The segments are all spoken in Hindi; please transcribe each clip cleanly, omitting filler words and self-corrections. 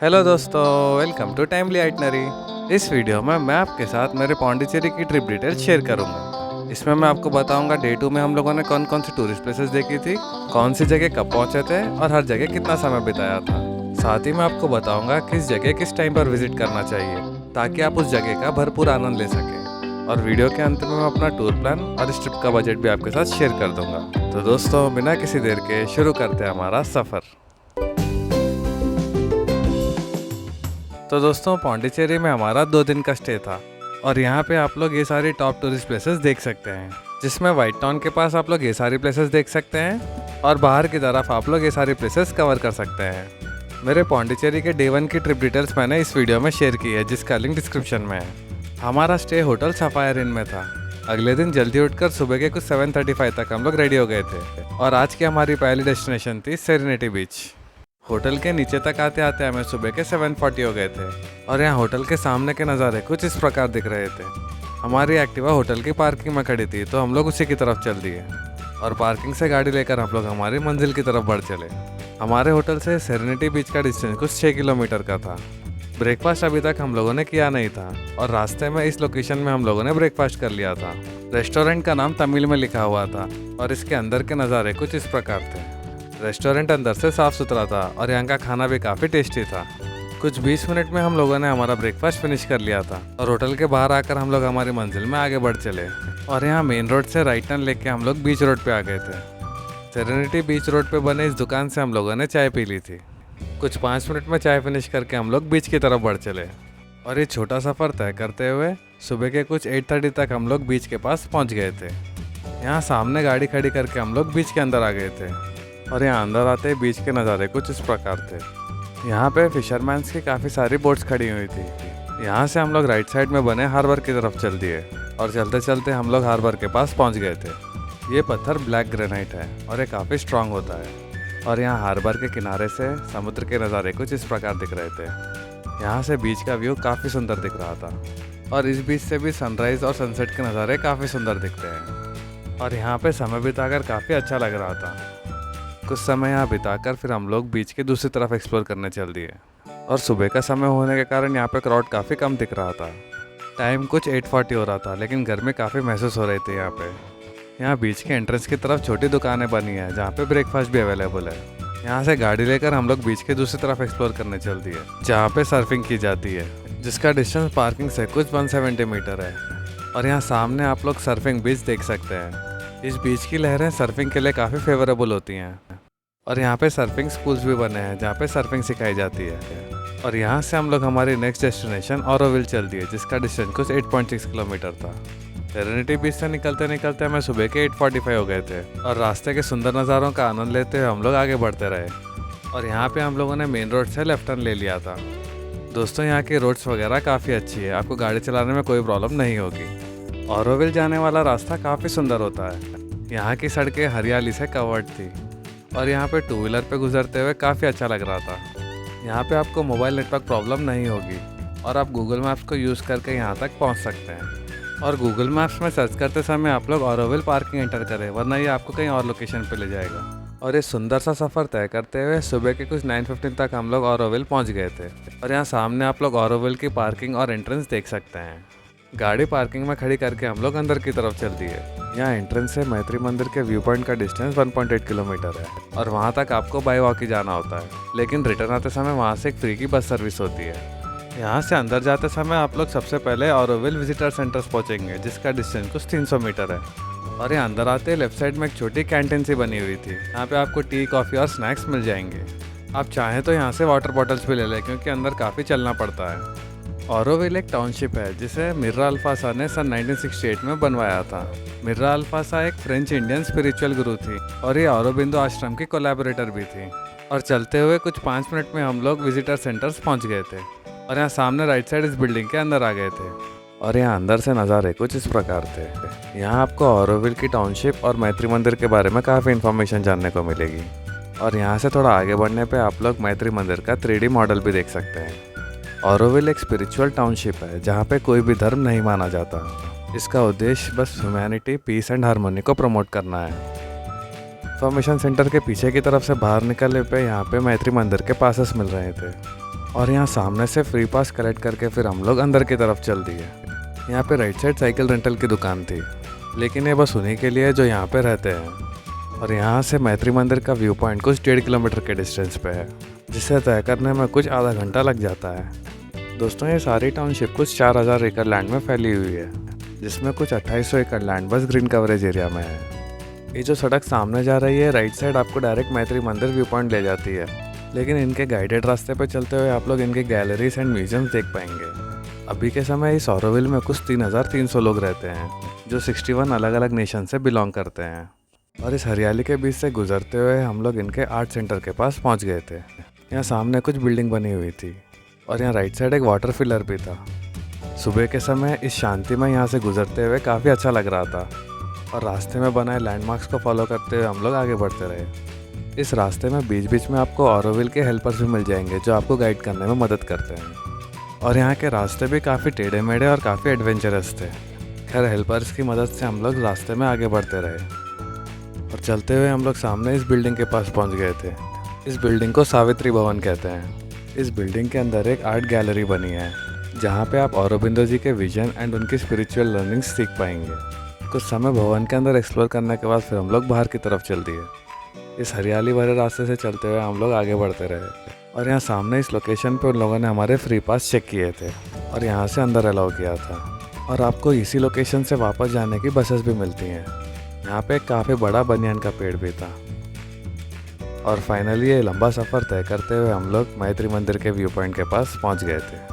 हेलो दोस्तों, वेलकम टू टाइमली आइटनरी। इस वीडियो में मैं आपके साथ मेरे पौंडीचेरी की ट्रिप डिटेल शेयर करूंगा। इसमें मैं आपको बताऊंगा डे 2 में हम लोगों ने कौन कौन सी टूरिस्ट प्लेसेस देखी थी, कौन सी जगह कब पहुंचे थे और हर जगह कितना समय बिताया था। साथ ही मैं आपको बताऊंगा किस जगह किस टाइम पर विजिट करना चाहिए ताकि आप उस जगह का भरपूर आनंद ले सकें। और वीडियो के अंत में मैं अपना टूर प्लान और इस ट्रिप का बजट भी आपके साथ शेयर कर दूंगा। तो दोस्तों, बिना किसी देर के शुरू करते हैं हमारा सफ़र। तो दोस्तों, पौंडीचेरी में हमारा 2 दिन का स्टे था और यहाँ पे आप लोग ये सारी टॉप टूरिस्ट प्लेसेस देख सकते हैं, जिसमें वाइट टाउन के पास आप लोग ये सारी प्लेसेस देख सकते हैं और बाहर की तरफ आप लोग ये सारी प्लेसेस कवर कर सकते हैं। मेरे पौंडीचेरी के डे 1 की ट्रिप डिटेल्स मैंने इस वीडियो में शेयर की है, जिसका लिंक डिस्क्रिप्शन में है। हमारा स्टे होटल सफायर इन में था। अगले दिन जल्दी उठकर सुबह के कुछ 7:35 तक हम लोग रेडी हो गए थे और आज की हमारी पहली डेस्टिनेशन थी सेरेनिटी बीच। होटल के नीचे तक आते आते हमें सुबह के 7:40 हो गए थे और यहाँ होटल के सामने के नज़ारे कुछ इस प्रकार दिख रहे थे। हमारी एक्टिवा होटल की पार्किंग में खड़ी थी तो हम लोग उसी की तरफ चल दिए और पार्किंग से गाड़ी लेकर हम लोग हमारी मंजिल की तरफ बढ़ चले। हमारे होटल से सेरेनिटी बीच का डिस्टेंस कुछ 6 किलोमीटर का था। ब्रेकफास्ट अभी तक हम लोगों ने किया नहीं था और रास्ते में इस लोकेशन में हम लोगों ने ब्रेकफास्ट कर लिया था। रेस्टोरेंट का नाम तमिल में लिखा हुआ था और इसके अंदर के नज़ारे कुछ इस प्रकार थे। रेस्टोरेंट अंदर से साफ़ सुथरा था और यहाँ का खाना भी काफ़ी टेस्टी था। कुछ 20 मिनट में हम लोगों ने हमारा ब्रेकफास्ट फिनिश कर लिया था और होटल के बाहर आकर हम लोग हमारी मंजिल में आगे बढ़ चले और यहाँ मेन रोड से राइट टर्न लेके हम लोग बीच रोड पे आ गए थे। सेरेनिटी बीच रोड पे बने इस दुकान से हम लोगों ने चाय पी ली थी। कुछ 5 मिनट में चाय फिनिश करके हम लोग बीच की तरफ बढ़ चले और ये छोटा सफ़र तय करते हुए सुबह के कुछ 8:30 तक हम लोग बीच के पास पहुँच गए थे। यहाँ सामने गाड़ी खड़ी करके हम लोग बीच के अंदर आ गए थे और यहाँ अंदर आते ही बीच के नज़ारे कुछ इस प्रकार थे। यहाँ पे फिशरमैन्स की काफ़ी सारी बोट्स खड़ी हुई थी। यहाँ से हम लोग राइट साइड में बने हार्बर की तरफ चल दिए और चलते चलते हम लोग हार्बर के पास पहुँच गए थे। ये पत्थर ब्लैक ग्रेनाइट है और ये काफ़ी स्ट्रांग होता है और यहाँ हार्बर के किनारे से समुद्र के नज़ारे कुछ इस प्रकार दिख रहे थे। यहाँ से बीच का व्यू काफ़ी सुंदर दिख रहा था और इस बीच से भी सनराइज़ और सनसेट के नज़ारे काफ़ी सुंदर दिखते हैं और यहाँ पे समय बिताकर काफ़ी अच्छा लग रहा था। कुछ समय यहाँ बिताकर फिर हम लोग बीच की दूसरी तरफ एक्सप्लोर करने चल दिए और सुबह का समय होने के कारण यहाँ पे क्राउड काफ़ी कम दिख रहा था। टाइम कुछ 8:40 हो रहा था लेकिन गर्मी काफ़ी महसूस हो रही थी यहाँ पे। यहाँ बीच के एंट्रेंस की तरफ छोटी दुकानें बनी है जहाँ पे ब्रेकफास्ट भी अवेलेबल है। यहाँ से गाड़ी लेकर हम लोग बीच की दूसरी तरफ एक्सप्लोर करने चल दिए जहाँ पे सर्फिंग की जाती है, जिसका डिस्टेंस पार्किंग से कुछ 170 मीटर है और यहाँ सामने आप लोग सर्फिंग बीच देख सकते हैं। इस बीच की लहरें सर्फिंग के लिए काफ़ी फेवरेबल होती हैं और यहाँ पे सर्फिंग स्कूल्स भी बने हैं जहाँ पे सर्फिंग सिखाई जाती है। और यहाँ से हम लोग हमारी नेक्स्ट डेस्टिनेशन ऑरोविल चल दिए, जिसका डिस्टेंस कुछ 8.6 किलोमीटर था। सेरेनिटी बीच से निकलते निकलते हमें सुबह के 8:45 हो गए थे और रास्ते के सुंदर नज़ारों का आनंद लेते हुए हम लोग आगे बढ़ते रहे और यहाँ पे हम लोगों ने मेन रोड से लेफ्ट टर्न ले लिया था। दोस्तों, यहाँ की रोड्स वगैरह काफ़ी अच्छी है, आपको गाड़ी चलाने में कोई प्रॉब्लम नहीं होगी। ऑरोविल जाने वाला रास्ता काफ़ी सुंदर होता है। यहाँ की सड़कें हरियाली से कवर्ड थी और यहाँ पे 2 व्हीलर पे गुजरते हुए काफ़ी अच्छा लग रहा था। यहाँ पे आपको मोबाइल नेटवर्क प्रॉब्लम नहीं होगी और आप गूगल मैप्स को यूज़ करके यहाँ तक पहुँच सकते हैं। और गूगल मैप्स में सर्च करते समय आप लोग ऑरोविल पार्किंग एंटर करें, वरना ये आपको कहीं और लोकेशन पे ले जाएगा। और ये सुंदर सा सफ़र तय करते हुए सुबह के कुछ 9:15 तक हम लोग ऑरोविल पहुँच गए थे और यहाँ सामने आप लोग ऑरोविल की पार्किंग और एंट्रेंस देख सकते हैं। गाड़ी पार्किंग में खड़ी करके हम लोग अंदर की तरफ चल दिए। यहाँ एंट्रेंस से मैत्री मंदिर के व्यू पॉइंट का डिस्टेंस 1.8 किलोमीटर है और वहाँ तक आपको बाई वॉक ही जाना होता है, लेकिन रिटर्न आते समय वहाँ से एक फ्री की बस सर्विस होती है। यहाँ से अंदर जाते समय आप लोग सबसे पहले ऑरोविल विजिटर सेंटर्स पहुँचेंगे, जिसका डिस्टेंस कुछ 300 मीटर है और यहाँ अंदर आते लेफ्ट साइड में एक छोटी कैंटीन सी बनी हुई थी। यहाँ पे आपको टी, कॉफ़ी और स्नैक्स मिल जाएंगे। आप चाहें तो यहाँ से वाटर बॉटल्स भी ले लें क्योंकि अंदर काफ़ी चलना पड़ता है। ऑरोविल एक टाउनशिप है जिसे मिर्रा अल्फासा ने सन 1968 में बनवाया था। मिर्रा अल्फासा एक फ्रेंच इंडियन स्पिरिचुअल गुरु थी और ये औरोबिंदो आश्रम की कोलैबोरेटर भी थी। और चलते हुए कुछ 5 मिनट में हम लोग विजिटर सेंटर्स पहुंच गए थे और यहाँ सामने राइट साइड इस बिल्डिंग के अंदर आ गए थे और यहाँ अंदर से नज़ारे कुछ इस प्रकार थे। यहाँ आपको ऑरोविल की टाउनशिप और मैत्री मंदिर के बारे में काफ़ी इन्फॉर्मेशन जानने को मिलेगी और यहाँ से थोड़ा आगे बढ़ने पर आप लोग मैत्री मंदिर का 3D मॉडल भी देख सकते हैं। ऑरोविल एक स्पिरिचुअल टाउनशिप है जहाँ पे कोई भी धर्म नहीं माना जाता। इसका उद्देश्य बस ह्यूमैनिटी, पीस एंड हार्मनी को प्रमोट करना है। इंफॉर्मेशन सेंटर के पीछे की तरफ से बाहर निकलने पे यहाँ पे मैत्री मंदिर के पासेस मिल रहे थे और यहाँ सामने से फ्री पास कलेक्ट करके फिर हम लोग अंदर की तरफ चल दिए। यहाँ पे राइट साइड साइकिल रेंटल की दुकान थी, लेकिन ये बस उन्हीं के लिए जो यहाँ पे रहते हैं। और यहाँ से मैत्री मंदिर का व्यू पॉइंट कुछ 1.5 किलोमीटर के डिस्टेंस पे है, जिसे तय करने में कुछ आधा घंटा लग जाता है। दोस्तों, ये सारी टाउनशिप कुछ 4000 एकड़ लैंड में फैली हुई है, जिसमें कुछ 2800 एकड़ लैंड बस ग्रीन कवरेज एरिया में है। ये जो सड़क सामने जा रही है राइट साइड आपको डायरेक्ट मैत्री मंदिर व्यू पॉइंट ले जाती है, लेकिन इनके गाइडेड रास्ते पे चलते हुए आप लोग इनके गैलरीज एंड म्यूजियम्स देख पाएंगे। अभी के समय इस ऑरोविल में कुछ 3300 लोग रहते हैं, जो 61 अलग अलग नेशन से बिलोंग करते हैं। और इस हरियाली के बीच से गुजरते हुए हम लोग इनके आर्ट सेंटर के पास पहुंच गए थे। यहाँ सामने कुछ बिल्डिंग बनी हुई थी और यहाँ राइट साइड एक वाटर फिलर भी था। सुबह के समय इस शांति में यहाँ से गुजरते हुए काफ़ी अच्छा लग रहा था और रास्ते में बनाए लैंडमार्क्स को फॉलो करते हुए हम लोग आगे बढ़ते रहे। इस रास्ते में बीच बीच में आपको ऑरोविल के हेल्पर्स भी मिल जाएंगे, जो आपको गाइड करने में मदद करते हैं। और यहाँ के रास्ते भी काफ़ी टेढ़े मेढ़े और काफ़ी एडवेंचरस थे। खैर, हेल्पर्स की मदद से हम लोग रास्ते में आगे बढ़ते रहे और चलते हुए हम लोग सामने इस बिल्डिंग के पास पहुँच गए थे। इस बिल्डिंग को सावित्री भवन कहते हैं। इस बिल्डिंग के अंदर एक आर्ट गैलरी बनी है, जहाँ पे आप औरोबिंदो जी के विजन एंड उनकी स्पिरिचुअल लर्निंग सीख पाएंगे। कुछ समय भवन के अंदर एक्सप्लोर करने के बाद फिर हम लोग बाहर की तरफ चल दिए। इस हरियाली भरे रास्ते से चलते हुए हम लोग आगे बढ़ते रहे और यहाँ सामने इस लोकेशन पे उन लोगों ने हमारे फ्री पास चेक किए थे और यहाँ से अंदर अलाउ किया था। और आपको इसी लोकेशन से वापस जाने की बसेस भी मिलती हैं। यहाँ पे काफ़ी बड़ा बनियान का पेड़ भी था। और फाइनली ये लंबा सफ़र तय करते हुए हम लोग मैत्री मंदिर के व्यू पॉइंट के पास पहुँच गए थे।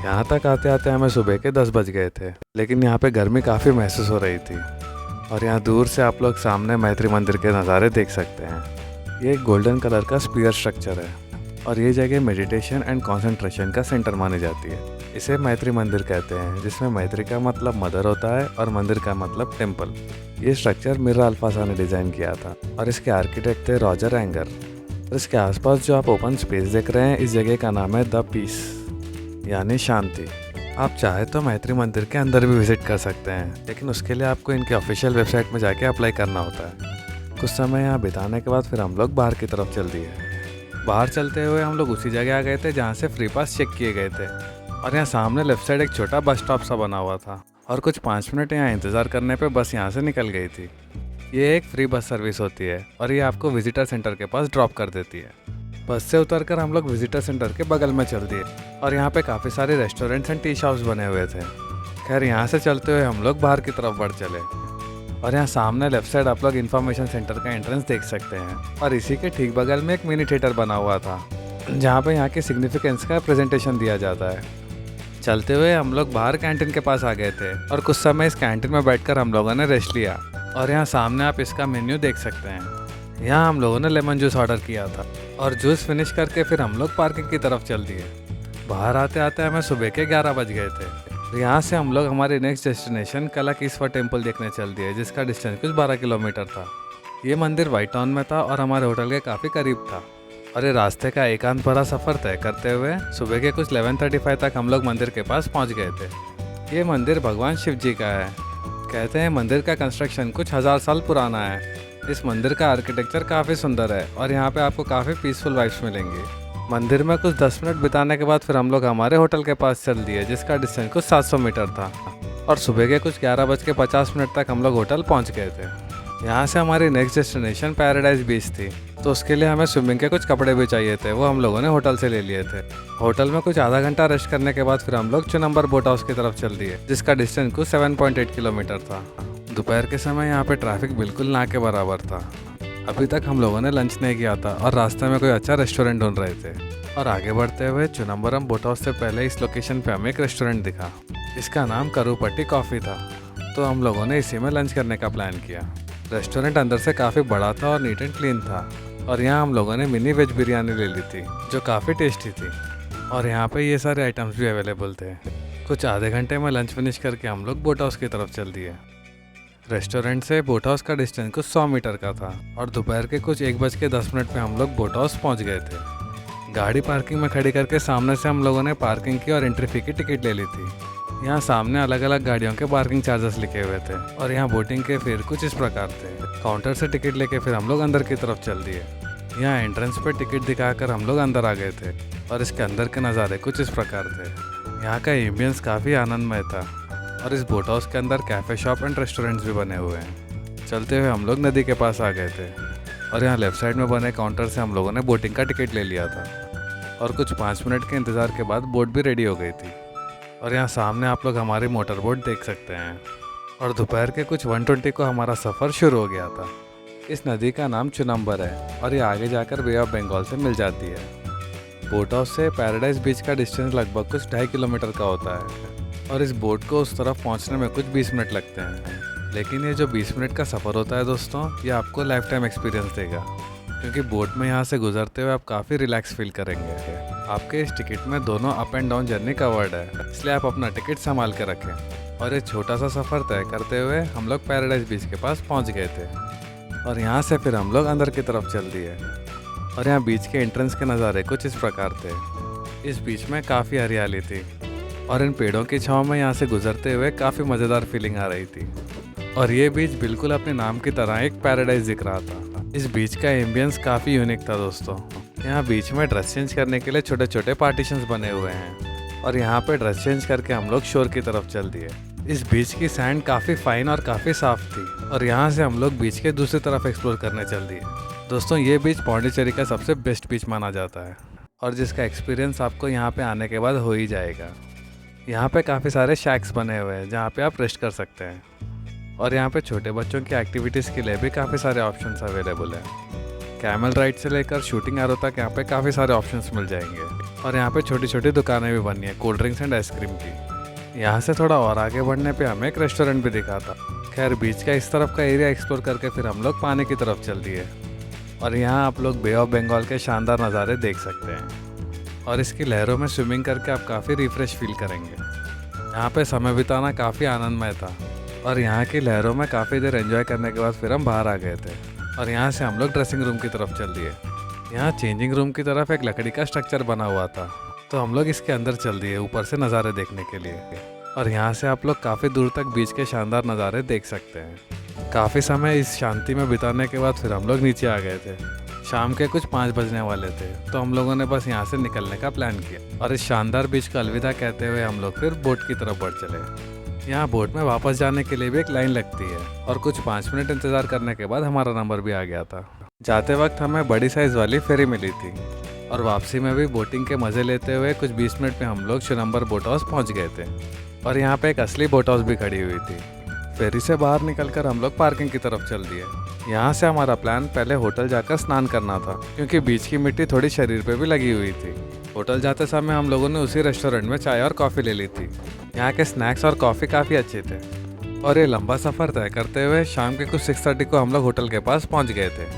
यहाँ तक आते आते हमें सुबह के 10 बज गए थे, लेकिन यहाँ पे गर्मी काफ़ी महसूस हो रही थी। और यहाँ दूर से आप लोग सामने मैत्री मंदिर के नज़ारे देख सकते हैं। ये एक गोल्डन कलर का स्पीयर स्ट्रक्चर है और ये जगह मेडिटेशन एंड कंसंट्रेशन का सेंटर मानी जाती है। इसे मैत्री मंदिर कहते हैं, जिसमें मैत्री का मतलब मदर होता है और मंदिर का मतलब टेम्पल। ये स्ट्रक्चर मिर्रा अल्फासा ने डिज़ाइन किया था और इसके आर्किटेक्ट थे रॉजर एंगर। और इसके आसपास जो आप ओपन स्पेस देख रहे हैं, इस जगह का नाम है द पीस, यानी शांति। आप चाहे तो मैत्री मंदिर के अंदर भी विजिट कर सकते हैं, लेकिन उसके लिए आपको इनके ऑफिशियल वेबसाइट में जाके अप्लाई करना होता है। कुछ समय यहाँ बिताने के बाद फिर हम लोग बाहर की तरफ चल दिए। बाहर चलते हुए हम लोग उसी जगह आ गए थे जहाँ से फ्री पास चेक किए गए थे। और यहाँ सामने लेफ्ट साइड एक छोटा बस स्टॉप सा बना हुआ था और कुछ 5 मिनट यहाँ इंतज़ार करने पे बस यहाँ से निकल गई थी। ये एक फ्री बस सर्विस होती है और ये आपको विजिटर सेंटर के पास ड्रॉप कर देती है। बस से उतरकर हम लोग विजिटर सेंटर के बगल में चल दिए और यहाँ पे काफ़ी सारे रेस्टोरेंट्स एंड टी शॉप्स बने हुए थे। खैर, यहाँ से चलते हुए हम लोग बाहर की तरफ बढ़ चले और यहाँ सामने लेफ्ट साइड आप लोग इन्फॉर्मेशन सेंटर का एंट्रेंस देख सकते हैं और इसी के ठीक बगल में एक मिनी थिएटर बना हुआ था, जहाँ पे यहाँ के सिग्निफिकेंस का प्रेजेंटेशन दिया जाता है। चलते हुए हम लोग बाहर कैंटीन के पास आ गए थे और कुछ समय इस कैंटीन में बैठकर हम लोगों ने रेस्ट लिया। और यहाँ सामने आप इसका मेन्यू देख सकते हैं। यहाँ हम लोगों ने लेमन जूस ऑर्डर किया था और जूस फिनिश करके फिर हम लोग पार्किंग की तरफ चल दिए। बाहर आते आते हमें सुबह के 11 बज गए थे। यहाँ से हम लोग हमारे नेक्स्ट डेस्टिनेशन कलाकीश्वर टेम्पल देखने चल दिए, जिसका डिस्टेंस कुछ 12 किलोमीटर था। ये मंदिर व्हाइट टाउन में था और हमारे होटल के काफ़ी करीब था। और ये रास्ते का एकांत भरा सफ़र तय करते हुए सुबह के कुछ 11:35 तक हम लोग मंदिर के पास पहुँच गए थे। ये मंदिर भगवान शिव जी का है। कहते हैं मंदिर का कंस्ट्रक्शन कुछ 1000 साल पुराना है। इस मंदिर का आर्किटेक्चर काफ़ी सुंदर है और यहाँ पे आपको काफ़ी पीसफुल वाइब्स मिलेंगी। मंदिर में कुछ 10 मिनट बिताने के बाद फिर हम लोग हमारे होटल के पास चल दिए, जिसका डिस्टेंस कुछ 700 मीटर था। और सुबह के कुछ 11:50 तक हम लोग होटल पहुँच गए थे। यहाँ से हमारी नेक्स्ट डेस्टिनेशन पैराडाइज बीच थी, तो उसके लिए हमें स्विमिंग के कुछ कपड़े भी चाहिए थे। वो हम लोगों ने होटल से ले लिए थे। होटल में कुछ आधा घंटा रेस्ट करने के बाद फिर हम लोग चुनंबर बोट हाउस की तरफ चल दिए, जिसका डिस्टेंस कुछ 7.8 किलोमीटर था। दोपहर के समय यहाँ पे ट्रैफिक बिल्कुल ना के बराबर था। अभी तक हम लोगों ने लंच नहीं किया था और रास्ते में कोई अच्छा रेस्टोरेंट ढूंढ रहे थे। और आगे बढ़ते हुए चुनंबरम बोट हाउस से पहले इस लोकेशन पे हमें एक रेस्टोरेंट दिखा। इसका नाम करूपट्टी कॉफ़ी था, तो हम लोगों ने इसी में लंच करने का प्लान किया। रेस्टोरेंट अंदर से काफ़ी बड़ा था और नीट एंड क्लीन था। और यहाँ हम लोगों ने मिनी वेज बिरयानी ले ली थी, जो काफ़ी टेस्टी थी। और यहाँ पे ये सारे आइटम्स भी अवेलेबल थे। कुछ आधे घंटे में लंच फिनिश करके हम लोग बोट हाउस की तरफ चल दिए। रेस्टोरेंट से बोट हाउस का डिस्टेंस कुछ 100 मीटर का था और दोपहर के कुछ 1:10 पे हम लोग बोट हाउस पहुँच गए थे। गाड़ी पार्किंग में खड़ी करके सामने से हम लोगों ने पार्किंग की और एंट्री फी की टिकट ले ली थी। यहाँ सामने अलग अलग गाड़ियों के पार्किंग चार्जेस लिखे हुए थे और यहाँ बोटिंग के फिर कुछ इस प्रकार थे। काउंटर से टिकट लेके फिर हम लोग अंदर की तरफ चल दिए। यहाँ एंट्रेंस पे टिकट दिखाकर हम लोग अंदर आ गए थे। और इसके अंदर के नज़ारे कुछ इस प्रकार थे। यहाँ का एम्बियंस काफ़ी आनंदमय था और इस बोट हाउस के अंदर कैफ़े शॉप एंड रेस्टोरेंट्स भी बने हुए हैं। चलते हुए हम लोग नदी के पास आ गए थे और यहाँ लेफ़्ट साइड में बने काउंटर से हम लोगों ने बोटिंग का टिकट ले लिया था और कुछ 5 मिनट के इंतज़ार के बाद बोट भी रेडी हो गई थी। और यहाँ सामने आप लोग हमारी मोटर बोट देख सकते हैं और दोपहर के कुछ 1:20 को हमारा सफ़र शुरू हो गया था। इस नदी का नाम चुनम्बर है और ये आगे जाकर बे ऑफ बंगाल से मिल जाती है। बोट हाउस से पैराडाइज बीच का डिस्टेंस लगभग कुछ 2.5 किलोमीटर का होता है और इस बोट को उस तरफ पहुंचने में कुछ 20 मिनट लगते हैं। लेकिन ये जो 20 मिनट का सफ़र होता है दोस्तों, ये आपको लाइफ टाइम एक्सपीरियंस देगा, क्योंकि बोट में यहाँ से गुजरते हुए आप काफ़ी रिलैक्स फील करेंगे। आपके इस टिकट में दोनों up and down journey covered है, इसलिए आप अपना टिकट संभाल के रखें। और ये छोटा सा सफ़र तय करते हुए हम लोग पैराडाइज बीच के पास पहुँच गए थे और यहाँ से फिर हम लोग अंदर की तरफ चल दिए। और यहाँ बीच के एंट्रेंस के नज़ारे कुछ इस प्रकार थे। इस बीच में काफ़ी हरियाली थी और इन पेड़ों की छाँव में यहाँ से गुजरते हुए काफ़ी मज़ेदार फीलिंग आ रही थी। और ये बीच बिल्कुल अपने नाम की तरह एक पैराडाइज दिख रहा था। इस बीच का एम्बियंस काफ़ी यूनिक था दोस्तों। यहाँ बीच में ड्रेस चेंज करने के लिए छोटे छोटे पार्टीशंस बने हुए हैं और यहाँ पे ड्रेस चेंज करके हम लोग शोर की तरफ चल दिए। इस बीच की सैंड काफ़ी फाइन और काफ़ी साफ़ थी और यहाँ से हम लोग बीच के दूसरी तरफ एक्सप्लोर करने चल दिए। दोस्तों, ये बीच पौंडीचेरी का सबसे बेस्ट बीच माना जाता है और जिसका एक्सपीरियंस आपको यहाँ पे आने के बाद हो ही जाएगा। यहाँ पे काफ़ी सारे शैक्स बने हुए हैं जहाँ पे आप रेस्ट कर सकते हैं और यहाँ पे छोटे बच्चों की एक्टिविटीज़ के लिए भी काफ़ी सारे ऑप्शंस अवेलेबल हैं। कैमल राइड से लेकर शूटिंग एरो तक यहाँ पे काफ़ी सारे ऑप्शंस मिल जाएंगे और यहाँ पे छोटी छोटी दुकानें भी बनी हैं कोल्ड ड्रिंक्स एंड आइसक्रीम की। यहाँ से थोड़ा और आगे बढ़ने पे हमें एक रेस्टोरेंट भी दिखा था। खैर, बीच का इस तरफ का एरिया एक्सप्लोर करके फिर हम लोग पानी की तरफ चल दिए और यहाँ आप लोग बे ऑफ बंगाल के शानदार नज़ारे देख सकते हैं और इसकी लहरों में स्विमिंग करके आप काफ़ी रिफ्रेश फील करेंगे। यहाँ पे समय बिताना काफ़ी आनंदमय था और यहाँ की लहरों में काफ़ी देर एंजॉय करने के बाद फिर हम बाहर आ गए थे और यहाँ से हम लोग ड्रेसिंग रूम की तरफ चल दिए। यहाँ चेंजिंग रूम की तरफ एक लकड़ी का स्ट्रक्चर बना हुआ था, तो हम लोग इसके अंदर चल दिए ऊपर से नज़ारे देखने के लिए। और यहाँ से आप लोग काफ़ी दूर तक बीच के शानदार नज़ारे देख सकते हैं। काफ़ी समय इस शांति में बिताने के बाद फिर हम लोग नीचे आ गए थे। शाम के कुछ 5 बजने वाले थे, तो हम लोगों ने बस यहाँ से निकलने का प्लान किया और इस शानदार बीच को अलविदा कहते हुए हम लोग फिर बोट की तरफ बढ़ चले। यहाँ बोट में वापस जाने के लिए भी एक लाइन लगती है और कुछ 5 मिनट इंतज़ार करने के बाद हमारा नंबर भी आ गया था। जाते वक्त हमें बड़ी साइज़ वाली फेरी मिली थी और वापसी में भी बोटिंग के मज़े लेते हुए कुछ 20 मिनट में हम लोग चुनम्बर बोट हाउस पहुँच गए थे और यहाँ पे एक असली बोट हाउस भी खड़ी हुई थी। फेरी से बाहर निकलकर हम लोग पार्किंग की तरफ चल दिए। यहाँ से हमारा प्लान पहले होटल जाकर स्नान करना था, क्योंकि बीच की मिट्टी थोड़ी शरीर पे भी लगी हुई थी। होटल जाते समय हम लोगों ने उसी रेस्टोरेंट में चाय और कॉफ़ी ले ली थी। यहाँ के स्नैक्स और कॉफ़ी काफ़ी अच्छे थे और ये लंबा सफ़र तय करते हुए शाम के कुछ 6:30 को हम लोग होटल के पास पहुँच गए थे।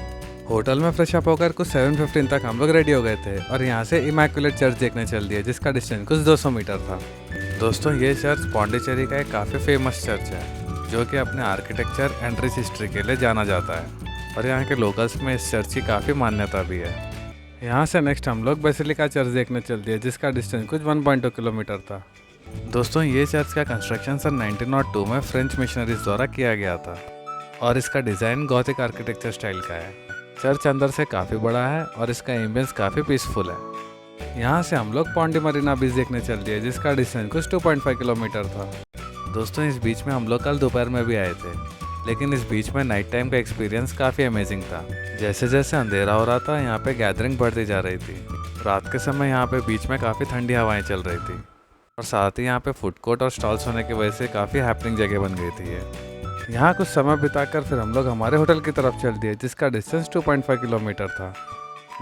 होटल में फ्रेश अप होकर कुछ 7:15 तक हम लोग रेडी हो गए थे और यहाँ से इमैक्युलेट चर्च देखने चल दिए, जिसका डिस्टेंस कुछ 200 मीटर था। दोस्तों, ये चर्च पौंडीचेरी का एक काफ़ी फेमस चर्च है जो कि अपने आर्किटेक्चर एंड रिच हिस्ट्री के लिए जाना जाता है और यहाँ के लोकल्स में इस चर्च की काफ़ी मान्यता भी है। यहाँ से नेक्स्ट हम लोग बेसिलिका चर्च देखने चल दिए, जिसका डिस्टेंस कुछ 1.2 किलोमीटर था। दोस्तों, ये चर्च का कंस्ट्रक्शन सन 1902 में फ्रेंच मिशनरीज द्वारा किया गया था और इसका डिज़ाइन गॉथिक आर्किटेक्चर स्टाइल का है। चर्च अंदर से काफ़ी बड़ा है और इसका एम्बियंस काफ़ी पीसफुल है। यहाँ से हम लोग पौंडी मरीना बीच देखने चल दिए, जिसका डिस्टेंस कुछ 2.5 किलोमीटर था। दोस्तों, इस बीच में हम लोग कल दोपहर में भी आए थे, लेकिन इस बीच में नाइट टाइम का एक्सपीरियंस काफ़ी अमेजिंग था। जैसे जैसे अंधेरा हो रहा था, यहाँ पे गैदरिंग बढ़ती जा रही थी। रात के समय यहाँ पे बीच में काफ़ी ठंडी हवाएं चल रही थी और साथ ही यहाँ पे फूड कोर्ट और स्टॉल्स होने की वजह से काफ़ी हैपनिंग जगह बन गई थी ये। यहाँ कुछ समय बिताकर फिर हम लोग हमारे होटल की तरफ चल दिए, जिसका डिस्टेंस 2.5 किलोमीटर था।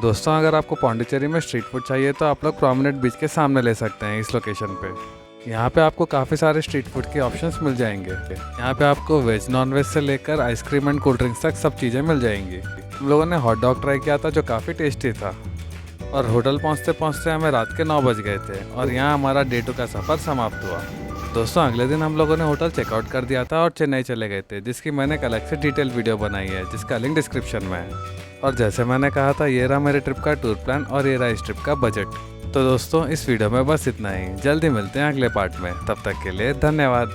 दोस्तों, अगर आपको पौंडीचेरी में स्ट्रीट फूड चाहिए तो आप लोग प्रोमिनेंट बीच के सामने ले सकते हैं इस लोकेशन पे। यहाँ पे आपको काफ़ी सारे स्ट्रीट फूड के ऑप्शंस मिल जाएंगे। यहाँ पे आपको वेज नॉन वेज से लेकर आइसक्रीम एंड कोल्ड ड्रिंक्स तक सब चीज़ें मिल जाएंगी। हम लोगों ने हॉट डॉग ट्राई किया था जो काफ़ी टेस्टी था और होटल पहुँचते पहुँचते हमें रात के 9 बज गए थे और यहाँ हमारा डे 2 का सफ़र समाप्त हुआ। दोस्तों, अगले दिन हम लोगों ने होटल चेकआउट कर दिया था और चेन्नई चले गए थे, जिसकी मैंने एक अलग से डिटेल वीडियो बनाई है, जिसका लिंक डिस्क्रिप्शन में है। और जैसे मैंने कहा था, ये रहा मेरे ट्रिप का टूर प्लान और ये रहा इस ट्रिप का बजट। तो दोस्तों, इस वीडियो में बस इतना ही। जल्दी मिलते हैं अगले पार्ट में, तब तक के लिए धन्यवाद।